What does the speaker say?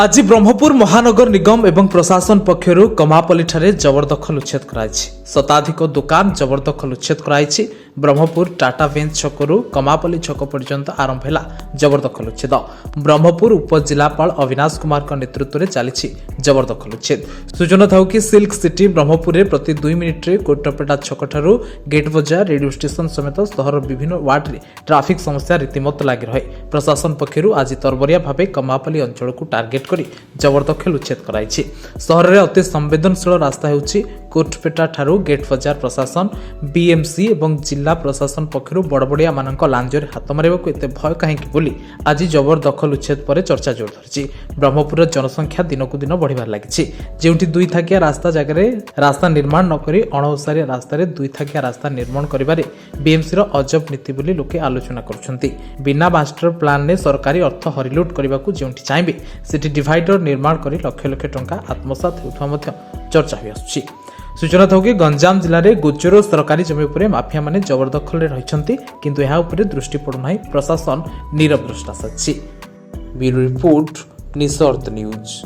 आज ब्रह्मपुर महानगर निगम एवं प्रशासन पक्षर कमापल्ली ठारे जबरदखल उच्छेद कराई। शताधिक दुकान जबरदखल उच्छेद कराई। ब्रह्मपुर टाटा बेंच छकरू कमापल्ली छक पर्यंत आरंभ है जबरदखल उच्छेद। ब्रह्मपुर उपजिलापाल अविनाश कुमार नेतृत्व में चली जबरदखल उच्छेद। सूचना था कि सिल्क सिटी ब्रह्मपुर में प्रति 2 मिनिट्रे कोटपेटा छक ठारू गेट बजार रेडियो स्टेशन समेत सहर विभिन्न वार्ड में ट्राफिक समस्या रीतिमत लगी रहे। प्रशासन पक्षर आज तरबरिया भाव कमापल्ली अंचल को टार्गेट कर जबरदखल उच्छेद कराई। सहर में अति संवेदनशील रास्ता होउछि कोटपेटा ठारू गेट बजार प्रशासन बीएमसी एवं जिला प्रशासन पक्षर बड़बड़िया मानक लांजरे हाथ मारिबा को एते भय कहीं बोली आज जबरदखल उच्छेद पर चर्चा जोर धरछि। ब्रह्मपुर जनसंख्या दिनकु दिन बढ़िबार लागिछि। जेउठी 2 थाकिया रास्ता जगह रास्ता निर्माण न करी अणओसारिया रास्ता 2 थाकिया रास्ता निर्माण करिबारे बीएमसी रो अजब नीति बोली लोके आलोचना करुछन्ति। बिना मास्टर प्लान ने सरकारी अर्थ हरिलुट करबा को जेउठी चाइबे सेठी डिवाइडर निर्माण करी लक्ष लक्ष टंका आत्मसात हेउथवा मध्य चर्चा होई आछछि। सूचना था कि गंजाम जिले में गोचर सरकारी जमी उपर माफिया माने जबरदखल रही किंतु यह उपरे दृष्टि पड़ुना प्रशासन नीरव द्रष्टा साची। ब्यूरो रिपोर्ट निसर्त न्यूज।